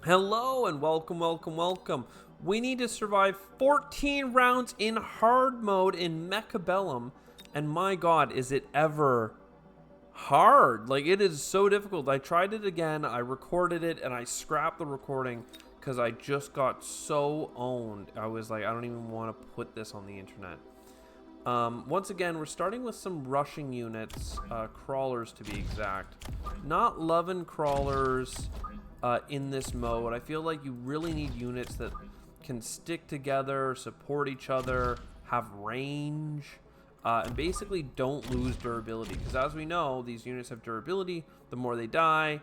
Hello and welcome, welcome, welcome. We need to survive 14 rounds in hard mode in Mechabellum. And my god, is it ever hard? Like, it is so difficult. I tried it again, I recorded it, and I scrapped the recording because I just got so owned. I was like, I don't even want to put this on the internet. Once again, we're starting with some rushing units, crawlers to be exact. Not loving crawlers in this mode. I feel like you really need units that can stick together, support each other, have range, and basically don't lose durability. Because as we know, these units have durability. The more they die,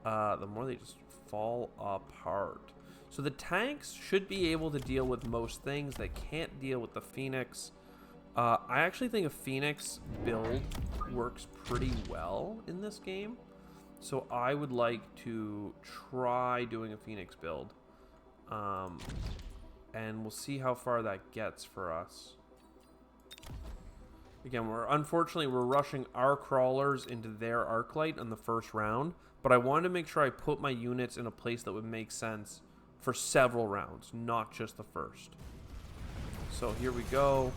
the more they just fall apart. So the tanks should be able to deal with most things. They can't deal with the Phoenix. I actually think a Phoenix build works pretty well in this game. So I would like to try doing a Phoenix build. And we'll see how far that gets for us. Again, unfortunately we're rushing our crawlers into their Arclight in the first round. But I wanted to make sure I put my units in a place that would make sense for several rounds, not just the first. So here we go.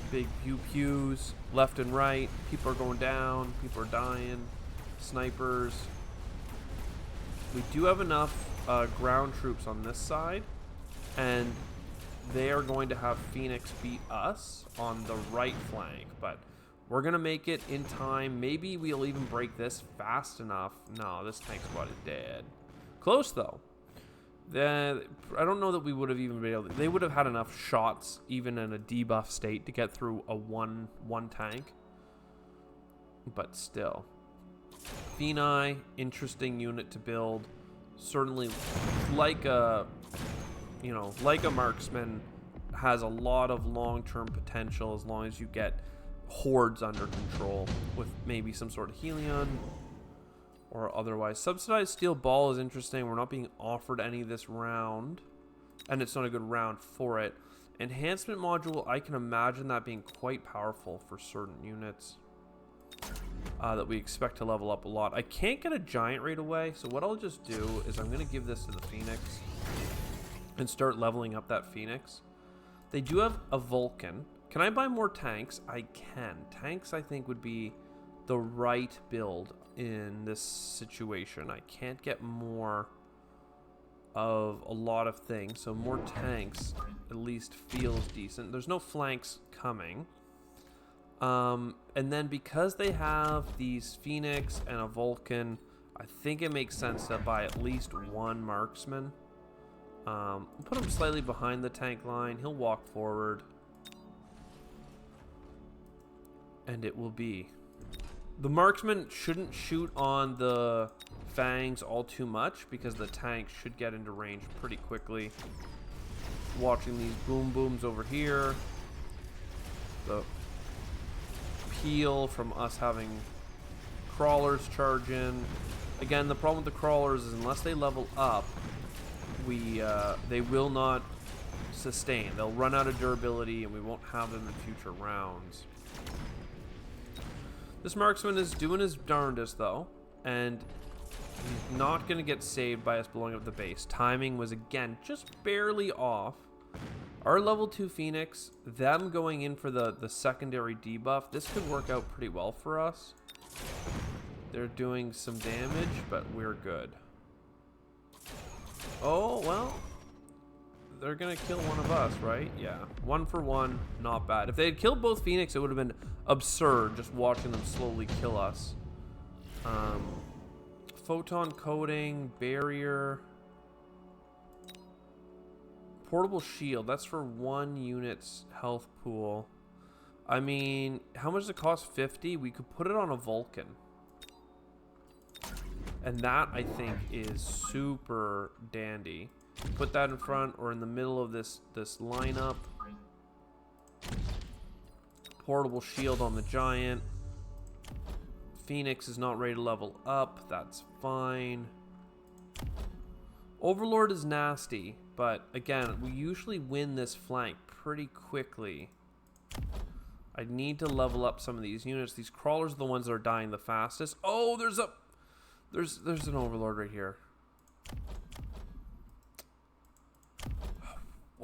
Big pew-pews, left and right. People are going down. People are dying. Snipers. We do have enough ground troops on this side. And they are going to have Phoenix beat us on the right flank. But we're going to make it in time. Maybe we'll even break this fast enough. No, this tank squad is dead. Close, though. I don't know that we would have even been able to. They would have had enough shots, even in a debuff state, to get through a one tank. But still, Phoenix, interesting unit to build. Certainly, like a marksman, has a lot of long-term potential as long as you get hordes under control with maybe some sort of Helion. Or otherwise. Subsidized steel ball is interesting. We're not being offered any this round. And it's not a good round for it. Enhancement module, I can imagine that being quite powerful for certain units. That we expect to level up a lot. I can't get a giant right away. So what I'll just do is I'm going to give this to the Phoenix. And start leveling up that Phoenix. They do have a Vulcan. Can I buy more tanks? I can. Tanks, I think, would be the right build in this situation. I can't get more of a lot of things, so more tanks at least feels decent. There's no flanks coming. And then because they have these Phoenix and a Vulcan, I think it makes sense to buy at least one marksman. We'll put him slightly behind the tank line. He'll walk forward. And it will be. The marksman shouldn't shoot on the fangs all too much because the tank should get into range pretty quickly. Watching these boom booms over here. The peel from us having crawlers charge in. Again, the problem with the crawlers is unless they level up, they will not sustain. They'll run out of durability and we won't have them in future rounds. This marksman is doing his darndest, though, and he's not going to get saved by us blowing up the base. Timing was, again, just barely off. Our level 2 Phoenix, them going in for the secondary debuff, this could work out pretty well for us. They're doing some damage, but we're good. Oh, well, they're going to kill one of us, right? Yeah, 1 for 1, not bad. If they had killed both Phoenix, it would have been absurd just watching them slowly kill us. Photon coating, barrier, portable shield. That's for 1 unit's health pool. I mean, how much does it cost? 50? We could put it on a Vulcan. And that, I think, is super dandy. Put that in front or in the middle of this lineup. Portable shield on the giant. Phoenix is not ready to level up. That's fine. Overlord is nasty, but again, we usually win this flank pretty quickly. I need to level up some of these units. These crawlers are the ones that are dying the fastest. Oh, there's an overlord right here.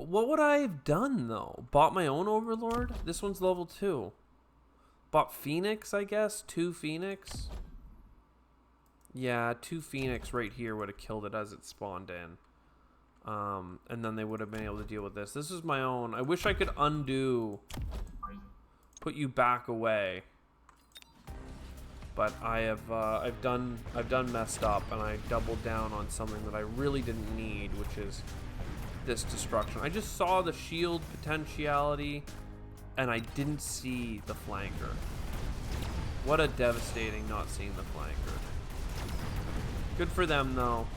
What would I have done, though? Bought my own Overlord? This one's level 2. Bought Phoenix, I guess? 2 Phoenix? Yeah, 2 Phoenix right here would have killed it as it spawned in. And then they would have been able to deal with this. This is my own. I wish I could undo. Put you back away. But I've done messed up, and I doubled down on something that I really didn't need, which is this destruction. I just saw the shield potentiality, and I didn't see the flanker. What a devastating not seeing the flanker. Good for them, though.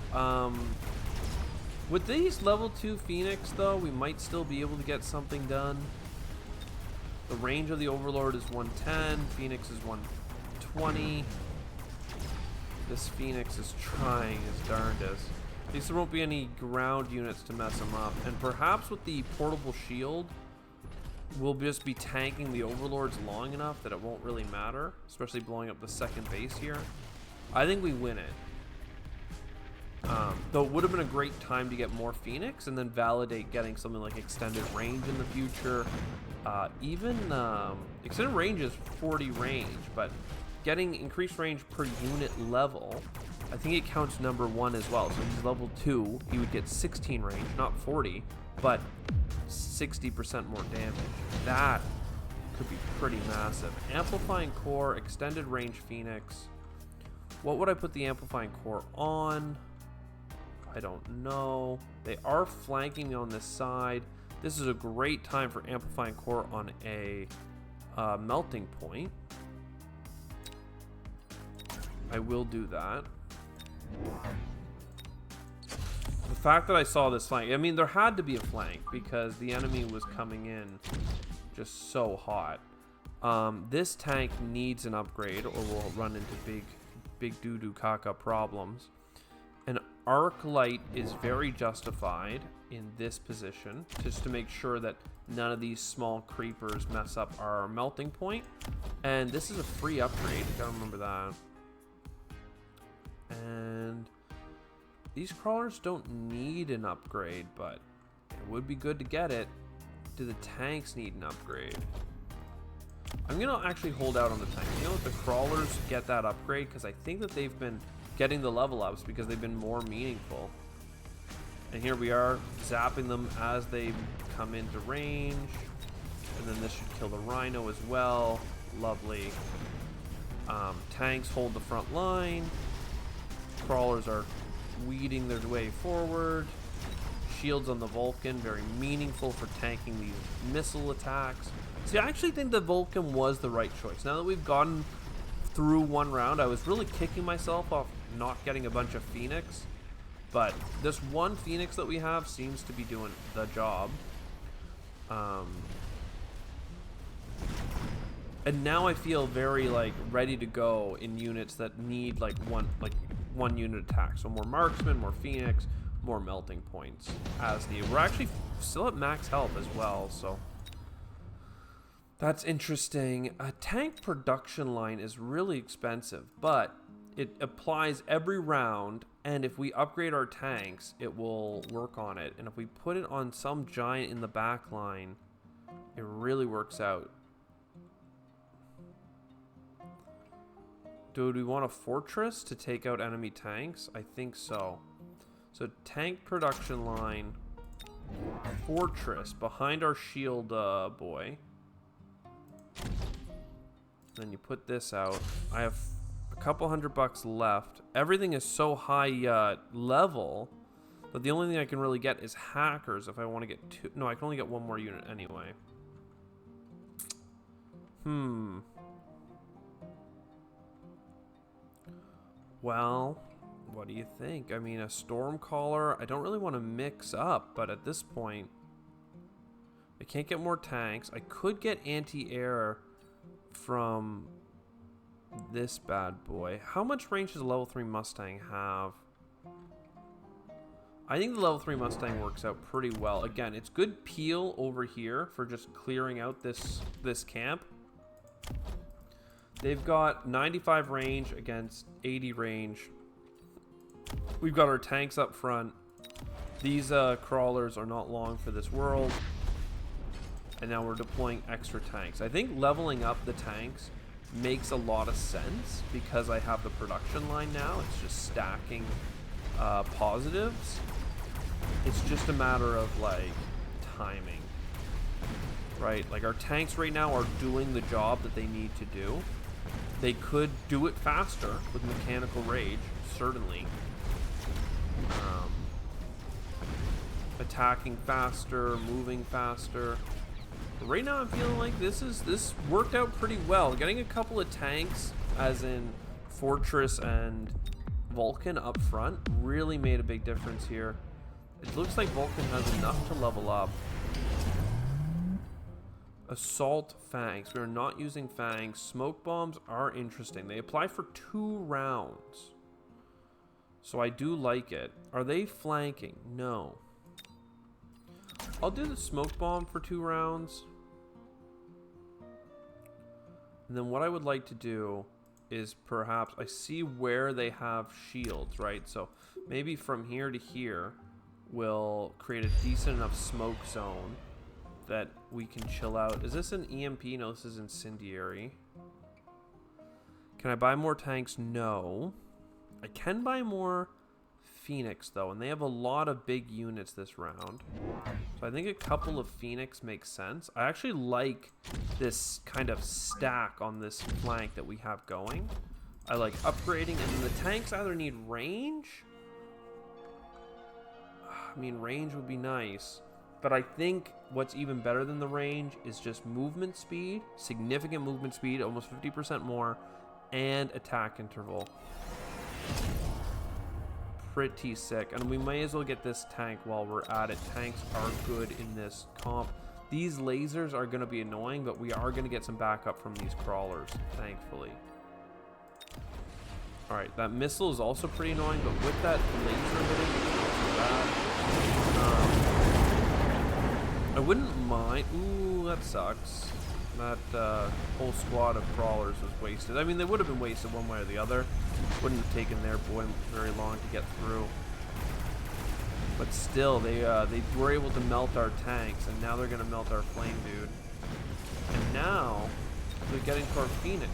With these level 2 Phoenix, though, we might still be able to get something done. The range of the Overlord is 110. Phoenix is 120. This Phoenix is trying his darndest. At least there won't be any ground units to mess him up. And perhaps with the portable shield, we'll just be tanking the Overlords long enough that it won't really matter. Especially blowing up the second base here. I think we win it. Though it would have been a great time to get more Phoenix and then validate getting something like extended range in the future. Even extended range is 40 range, but getting increased range per unit level, I think it counts number 1 as well. So he's level 2, he would get 16 range, not 40, but 60% more damage. That could be pretty massive. Amplifying core, extended range Phoenix. What would I put the amplifying core on? I don't know. They are flanking me on this side. This is a great time for amplifying core on a melting point. I will do that. The fact that I saw this flank, I mean, there had to be a flank because the enemy was coming in just so hot. This tank needs an upgrade or we'll run into big doo-doo caca problems. An arc light is very justified in this position, just to make sure that none of these small creepers mess up our melting point. And this is a free upgrade, you gotta remember that. And these crawlers don't need an upgrade, but it would be good to get it. Do the tanks need an upgrade? I'm gonna actually hold out on the tanks. You know what, the crawlers get that upgrade because I think that they've been getting the level ups because they've been more meaningful. And here we are zapping them as they come into range. And then this should kill the rhino as well. Lovely. Tanks hold the front line. Crawlers are weeding their way forward. Shields on the Vulcan, very meaningful for tanking these missile attacks. See, I actually think the Vulcan was the right choice. Now that we've gotten through one round, I was really kicking myself off not getting a bunch of Phoenix, but this one Phoenix that we have seems to be doing the job. And now I feel very ready to go in units that need one unit attack. So more marksman, more Phoenix, more melting points as needed. We're actually still at max health as well, so that's interesting. A tank production line is really expensive, but it applies every round, and if we upgrade our tanks, it will work on it. And if we put it on some giant in the back line, it really works out. Do we want a fortress to take out enemy tanks? I think so. So tank production line, fortress behind our shield boy. Then you put this out. I have a couple $100 left. Everything is so high level that the only thing I can really get is hackers if I want to get two. No, I can only get one more unit anyway. Well, what do you think? I mean, a Stormcaller, I don't really want to mix up, but at this point, I can't get more tanks. I could get anti-air from this bad boy. How much range does a level 3 Mustang have? I think the level 3 Mustang works out pretty well. Again, it's good peel over here for just clearing out this camp. They've got 95 range against 80 range. We've got our tanks up front. These crawlers are not long for this world. And now we're deploying extra tanks. I think leveling up the tanks makes a lot of sense because I have the production line now. It's just stacking positives. It's just a matter of like timing, right? Like our tanks right now are doing the job that they need to do. They could do it faster with mechanical rage, certainly. Attacking faster, moving faster. But right now I'm feeling like this worked out pretty well. Getting a couple of tanks, as in Fortress and Vulcan up front, really made a big difference here. It looks like Vulcan has enough to level up. Assault Fangs. We are not using Fangs. Smoke Bombs are interesting. They apply for 2 rounds. So I do like it. Are they flanking? No. I'll do the Smoke Bomb for 2 rounds. And then what I would like to do is perhaps... I see where they have shields, right? So maybe from here to here, we'll create a decent enough smoke zone that we can chill out. Is this an EMP? No, this is incendiary. Can I buy more tanks? No. I can buy more Phoenix though, and they have a lot of big units this round. So I think a couple of Phoenix makes sense. I actually like this kind of stack on this flank that we have going. I like upgrading, and then the tanks either need range. I mean, range would be nice. But I think what's even better than the range is just movement speed, significant movement speed, almost 50% more, and attack interval. Pretty sick. And we may as well get this tank while we're at it. Tanks are good in this comp. These lasers are going to be annoying, but we are going to get some backup from these crawlers, thankfully. Alright, that missile is also pretty annoying, but with that laser hitting, it's not too bad. I wouldn't mind... Ooh, that sucks. That whole squad of crawlers was wasted. I mean, they would have been wasted one way or the other. Wouldn't have taken their boy very long to get through. But still, they were able to melt our tanks, and now they're going to melt our flame dude. And now, they're getting to our Phoenix.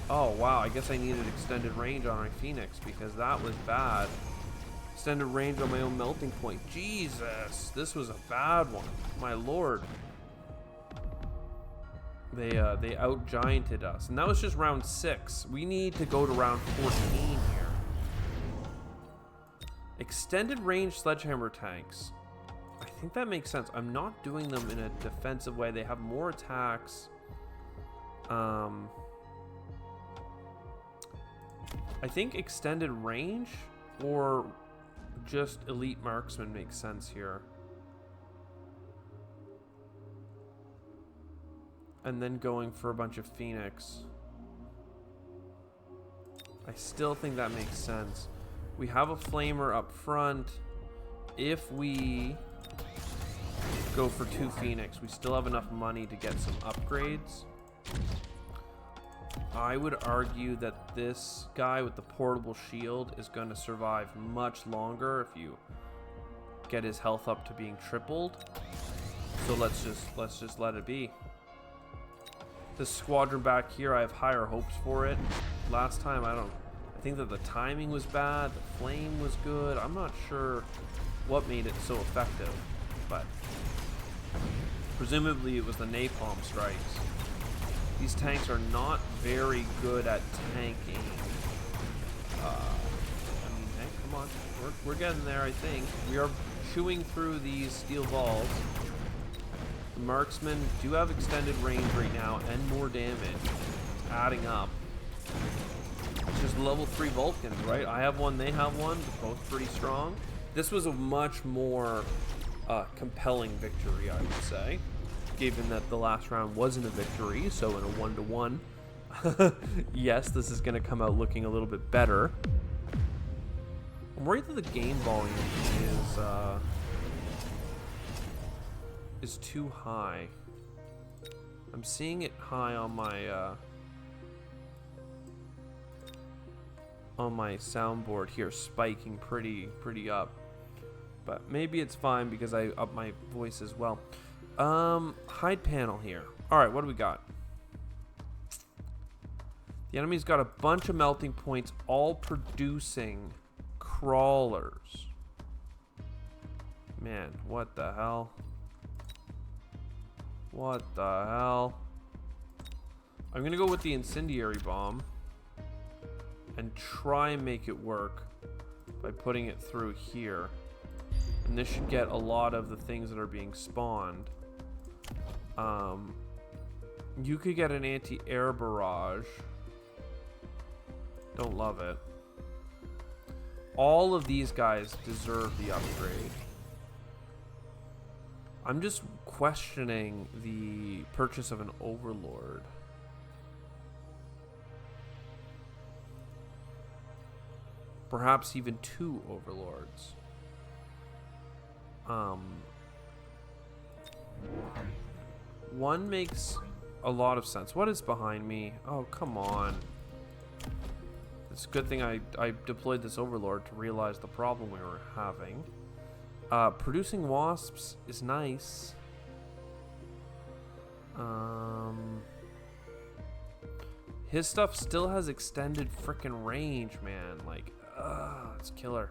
Oh, wow, I guess I needed extended range on my Phoenix, because that was bad. Extended range on my own melting point. Jesus, this was a bad one. My lord. They out-gianted us. And that was just round 6. We need to go to round 14 here. Extended range sledgehammer tanks. I think that makes sense. I'm not doing them in a defensive way. They have more attacks. I think extended range or just elite marksman makes sense here. And then going for a bunch of Phoenix. I still think that makes sense. We have a flamer up front. If we go for 2 Phoenix, we still have enough money to get some upgrades. I would argue that this guy with the portable shield is going to survive much longer if you get his health up to being tripled. So let's just let it be. This squadron back here, I have higher hopes for it. Last time, I think that the timing was bad, the flame was good. I'm not sure what made it so effective, but presumably it was the napalm strikes. These tanks are not very good at tanking. I mean, hey, come on. We're getting there, I think. We are chewing through these steel balls. The marksmen do have extended range right now and more damage. It's adding up. It's just level 3 Vulcans, right? I have one, they have one. They're both pretty strong. This was a much more compelling victory, I would say. Given that the last round wasn't a victory, so in a 1-to-1, yes, this is going to come out looking a little bit better. I'm worried that the game volume is too high. I'm seeing it high on my on my soundboard here spiking pretty up. But maybe it's fine because I up my voice as well. Hide panel here. Alright, what do we got? The enemy's got a bunch of melting points, all producing crawlers. Man, what the hell? What the hell? I'm gonna go with the incendiary bomb and try and make it work by putting it through here. And this should get a lot of the things that are being spawned. You could get an anti-air barrage. Don't love it. All of these guys deserve the upgrade. I'm just questioning the purchase of an overlord. Perhaps even 2 overlords. One makes a lot of sense. What is behind me? Oh, come on. It's a good thing I deployed this overlord to realize the problem we were having. Producing wasps is nice. His stuff still has extended frickin' range, man. Like, it's killer.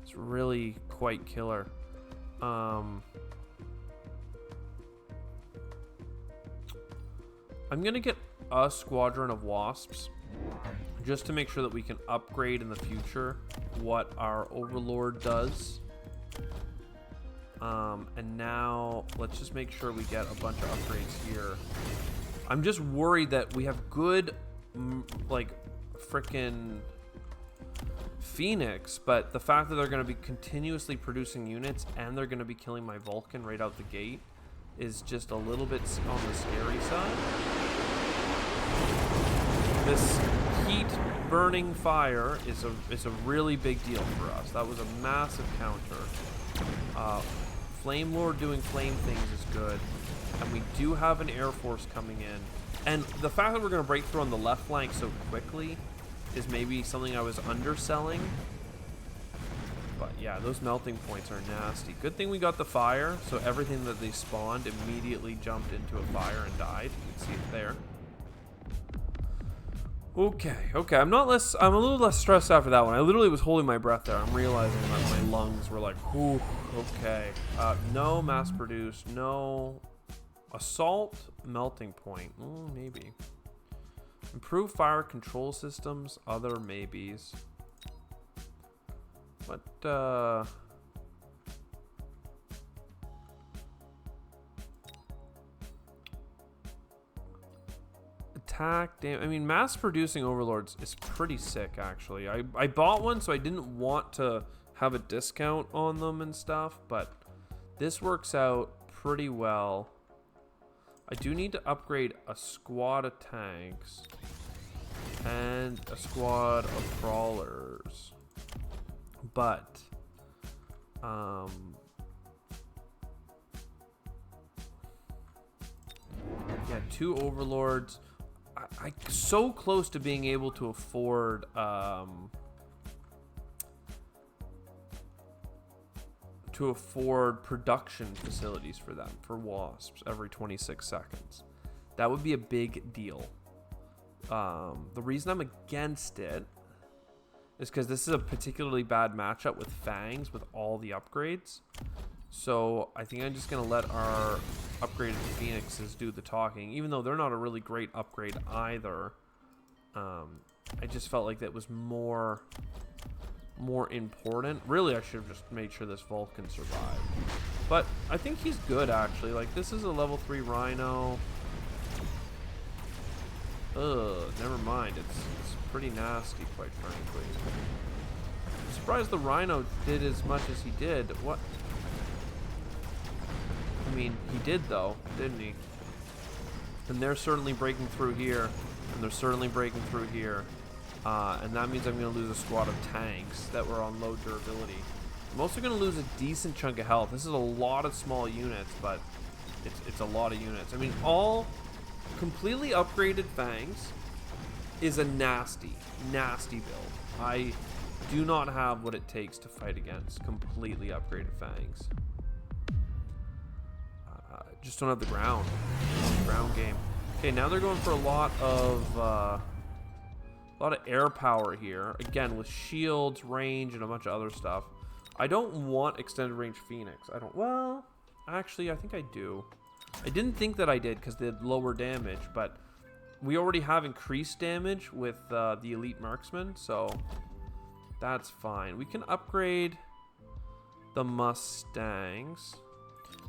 It's really quite killer. I'm gonna get a squadron of wasps just to make sure that we can upgrade in the future what our overlord does. And now let's just make sure we get a bunch of upgrades here. I'm just worried that we have good like frickin' Phoenix, but the fact that they're going to be continuously producing units and they're going to be killing my Vulcan right out the gate is just a little bit on the scary side. This heat burning fire is a really big deal for us. That was a massive counter. Flame Lord doing flame things is good, and we do have an Air Force coming in. And the fact that we're going to break through on the left flank so quickly is maybe something I was underselling. But yeah, those melting points are nasty. Good thing we got the fire, so everything that they spawned immediately jumped into a fire and died. You can see it there. Okay, I'm a little less stressed after that one. I literally was holding my breath there. I'm realizing that my lungs were like, whew, okay. No mass produce, no assault melting point. Maybe. Improve fire control systems, other maybes. But, attack, damn. I mean, mass producing overlords is pretty sick, actually. I bought one, so I didn't want to have a discount on them and stuff, but this works out pretty well. I do need to upgrade a squad of tanks and a squad of crawlers, but yeah, 2 overlords. I so close to being able to afford production facilities for them, for wasps, every 26 seconds. That would be a big deal. The reason I'm against it is because this is a particularly bad matchup with Fangs with all the upgrades. So I think I'm just going to let our upgraded Phoenixes do the talking, even though they're not a really great upgrade either. I just felt like that was more important. Really, I should have just made sure this Vulcan survived. But I think he's good, actually. Like, this is a level 3 Rhino. Never mind. It's pretty nasty, quite frankly. I'm surprised the Rhino did as much as he did. What? I mean, he did, though, didn't he? And they're certainly breaking through here, and they're certainly breaking through here. And that means I'm going to lose a squad of tanks that were on low durability. I'm also going to lose a decent chunk of health. This is a lot of small units, but it's a lot of units. I mean, all completely upgraded Fangs, is a nasty, nasty build. I do not have what it takes to fight against completely upgraded fangs. Just don't have the ground game. Okay, now they're going for a lot of air power here. Again, with shields, range, and a bunch of other stuff. I don't want extended range Phoenix. I don't. Well, actually, I think I do. I didn't think that I did because they had lower damage, but we already have increased damage with the elite marksman, so that's fine. We can upgrade the Mustangs.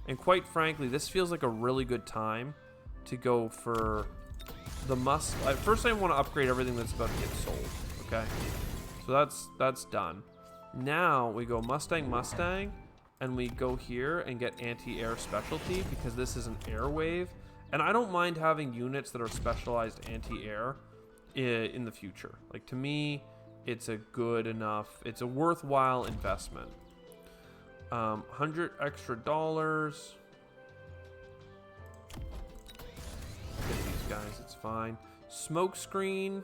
And quite frankly, this feels like a really good time to go for the first I want to upgrade everything that's about to get sold. Okay, so that's done. Now we go Mustang, and we go here and get anti-air specialty because this is an air wave, and I don't mind having units that are specialized anti-air in the future. Like, to me, it's a good enough, it's a worthwhile investment. 100 extra dollars. Get these guys, it's fine. Smoke screen.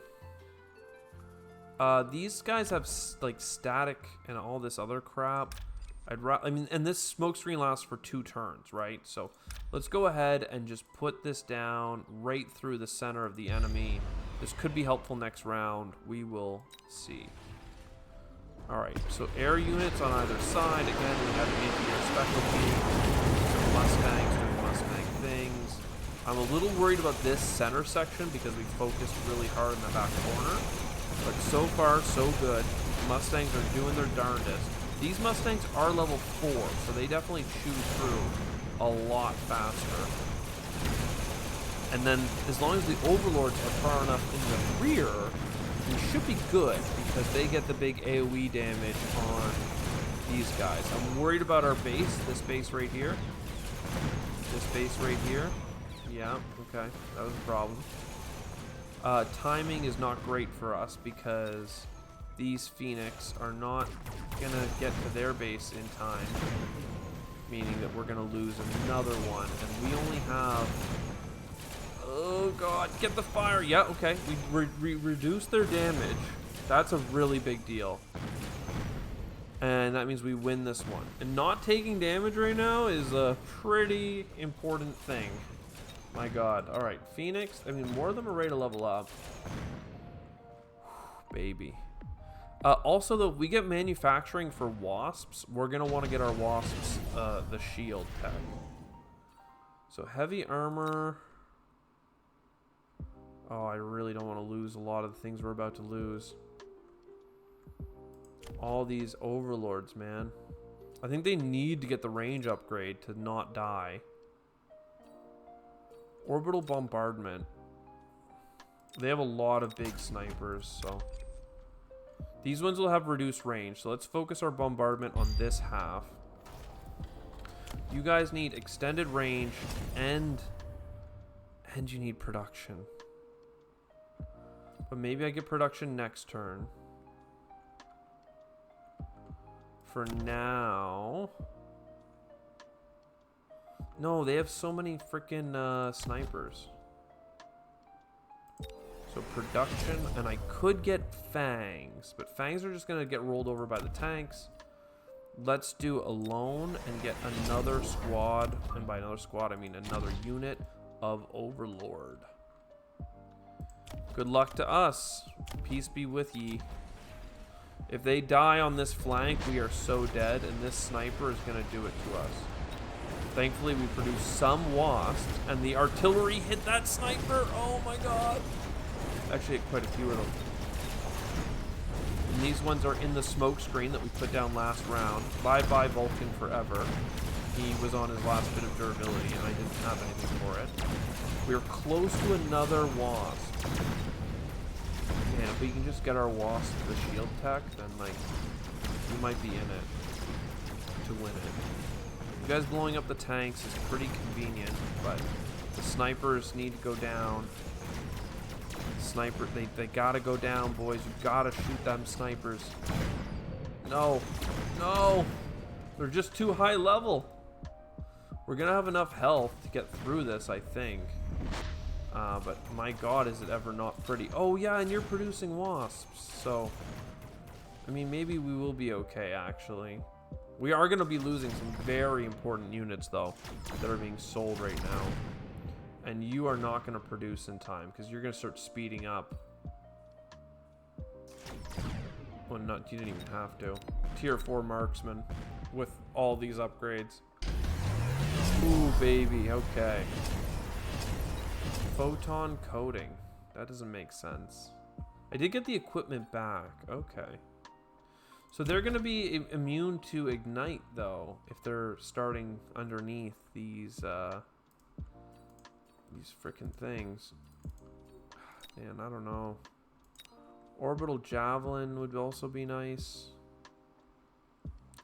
These guys have like static and all this other crap. I mean, and this smoke screen lasts for 2 turns, right? So let's go ahead and just put this down right through the center of the enemy. This could be helpful next round. We will see. All right, so air units on either side. Again, we have anti-air specialty. Some Mustangs doing Mustang things. I'm a little worried about this center section because we focused really hard in the back corner. But so far, so good. Mustangs are doing their darndest. These Mustangs are level 4, so they definitely chew through a lot faster. And then, as long as the Overlords are far enough in the rear, we should be good because they get the big AoE damage on these guys. I'm worried about our base, this base right here. This base right here. Yeah, okay, that was a problem. Timing is not great for us because these Phoenix are not gonna get to their base in time, meaning that we're gonna lose another one, and we only have, oh god, get the fire. Yeah, okay, we reduced their damage. That's a really big deal, and that means we win this one. And not taking damage right now is a pretty important thing. My god. All right, Phoenix, I mean, more of them are ready to level up. Baby. Also, though, if we get manufacturing for wasps, we're going to want to get our wasps the shield tech. So heavy armor. Oh, I really don't want to lose a lot of the things we're about to lose. All these overlords, man. I think they need to get the range upgrade to not die. Orbital bombardment. They have a lot of big snipers, so these ones will have reduced range. So let's focus our bombardment on this half. You guys need extended range and you need production. But maybe I get production next turn. For now. No, they have so many freaking snipers. So production, and I could get fangs, but fangs are just going to get rolled over by the tanks. Let's do alone and get another squad, and by another squad I mean another unit of Overlord. Good luck to us. Peace be with ye. If they die on this flank, we are so dead, and this sniper is going to do it to us. Thankfully, we produced some wasps, and the artillery hit that sniper. Oh my god. Actually, hit quite a few of them. And these ones are in the smoke screen that we put down last round. Bye-bye Vulcan forever. He was on his last bit of durability, and I didn't have anything for it. We're close to another wasp. And if we can just get our wasp the shield tech, then, like, we might be in it to win it. You guys blowing up the tanks is pretty convenient, but the snipers need to go down. Sniper, they gotta go down, boys. You gotta shoot them snipers. No, no, they're just too high level. We're gonna have enough health to get through this, I think. But my god, is it ever not pretty. Oh yeah, and you're producing wasps, so I mean, maybe we will be okay, actually. We are going to be losing some very important units, though, that are being sold right now. And you are not going to produce in time, because you're going to start speeding up. Well, not, you didn't even have to. Tier 4 marksman with all these upgrades. Ooh, baby, okay. Photon coating. That doesn't make sense. I did get the equipment back. Okay. So they're going to be immune to ignite, though, if they're starting underneath these frickin' things. Man, I don't know. Orbital javelin would also be nice.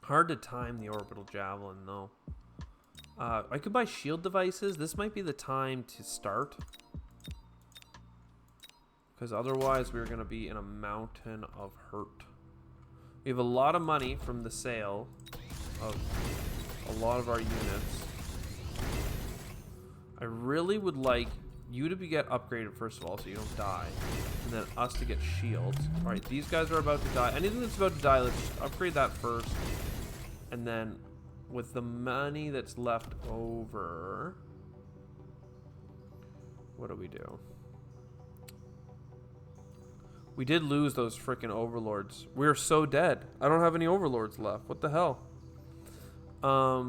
Hard to time the orbital javelin, though. I could buy shield devices. This might be the time to start, because otherwise we're going to be in a mountain of hurt. We have a lot of money from the sale of a lot of our units. I really would like you to get upgraded first of all, so you don't die, and then us to get shields. All right, these guys are about to die. Anything that's about to die, let's just upgrade that first, and then with the money that's left over, what do we do? We did lose those freaking overlords. We're so dead. I don't have any overlords left. What the hell? How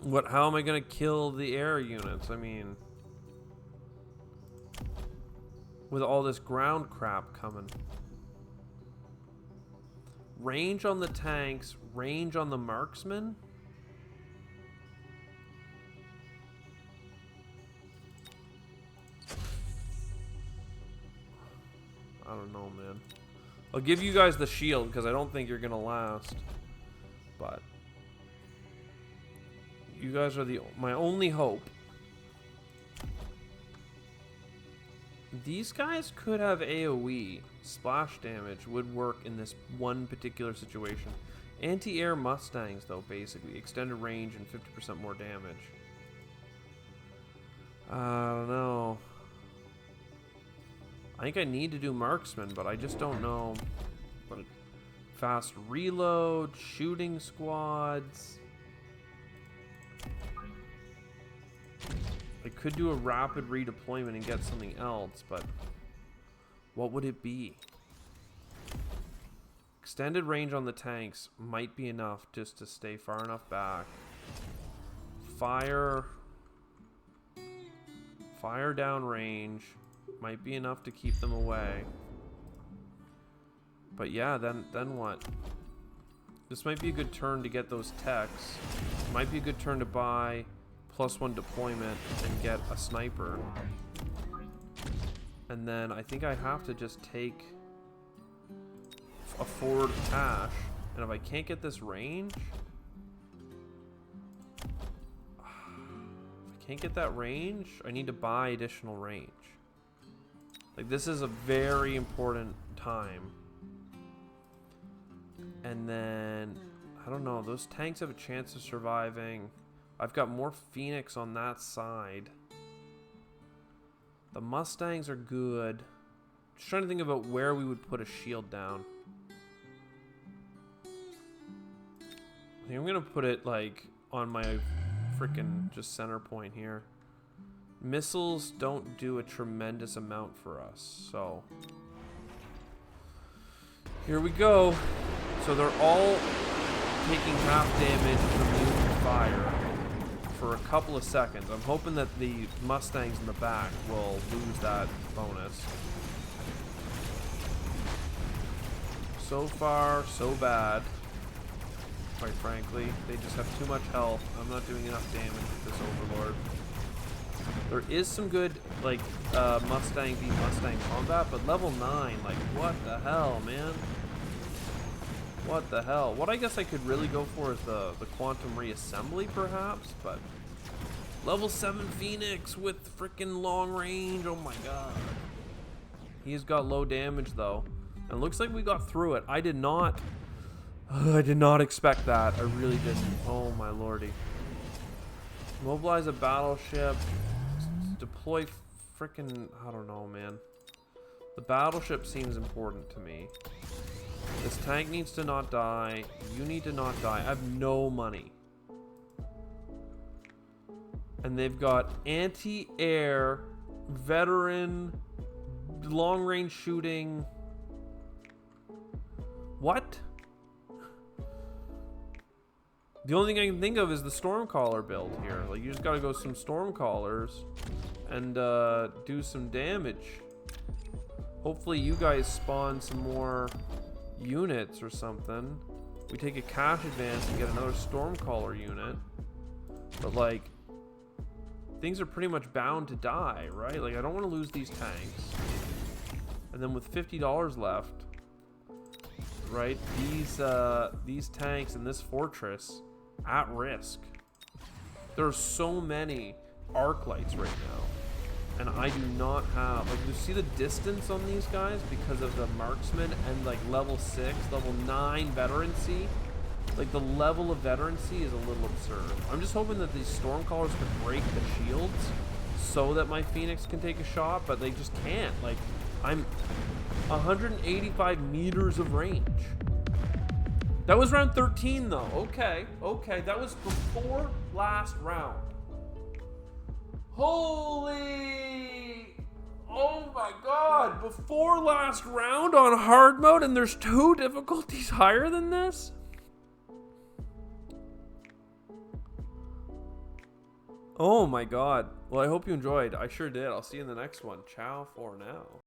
am I gonna kill the air units? I mean, with all this ground crap coming. Range on the tanks, range on the marksmen. I don't know, man. I'll give you guys the shield because I don't think you're gonna last. But you guys are my only hope. These guys could have AoE. Splash damage would work in this one particular situation. Anti-air Mustangs, though, basically. Extended range and 50% more damage. I don't know. I think I need to do marksman, but I just don't know. But fast reload, shooting squads. I could do a rapid redeployment and get something else, but what would it be? Extended range on the tanks might be enough just to stay far enough back. Fire down range might be enough to keep them away. But yeah, then what? This might be a good turn to get those techs. Might be a good turn to buy +1 deployment and get a sniper. And then I think I have to just take a forward cache. And if I can't get this range, if I can't get that range, I need to buy additional range. Like, this is a very important time. And then, I don't know, those tanks have a chance of surviving. I've got more Phoenix on that side. The Mustangs are good. Just trying to think about where we would put a shield down. I think I'm gonna put it like on my freaking just center point here. Missiles don't do a tremendous amount for us, so here we go. So they're all taking half damage from mutant fire for a couple of seconds. I'm hoping that the Mustangs in the back will lose that bonus. So far, so bad. Quite frankly, they just have too much health. I'm not doing enough damage with this Overlord. There is some good, like, Mustang v Mustang combat, but level 9, like, what the hell, man? What the hell? What I guess I could really go for is the quantum reassembly, perhaps, but level 7 Phoenix with freaking long range, oh my god. He's got low damage, though. And it looks like we got through it. I did not expect that. I really didn't. Oh my lordy. Mobilize a battleship. deploy frickin'... I don't know, man. The battleship seems important to me. This tank needs to not die. You need to not die. I have no money. And they've got anti-air, veteran, long-range shooting. What? The only thing I can think of is the Stormcaller build here. Like, you just gotta go some Stormcallers and do some damage. Hopefully you guys spawn some more units or something. We take a cash advance and get another Stormcaller unit. But, like, things are pretty much bound to die, right? Like, I don't want to lose these tanks. And then with $50 left, right, these tanks and this fortress at risk. There are so many arc lights right now, and I do not have, like, you see the distance on these guys because of the marksman and like level 6, level 9 veterancy. Like, the level of veterancy is a little absurd. I'm just hoping that these Stormcallers can break the shields so that my Phoenix can take a shot, but they just can't. Like, I'm 185 meters of range. That was round 13, though. Okay, okay. That was before last round. Holy... Oh my god. Before last round on hard mode, and there's 2 difficulties higher than this? Oh my god. Well, I hope you enjoyed. I sure did. I'll see you in the next one. Ciao for now.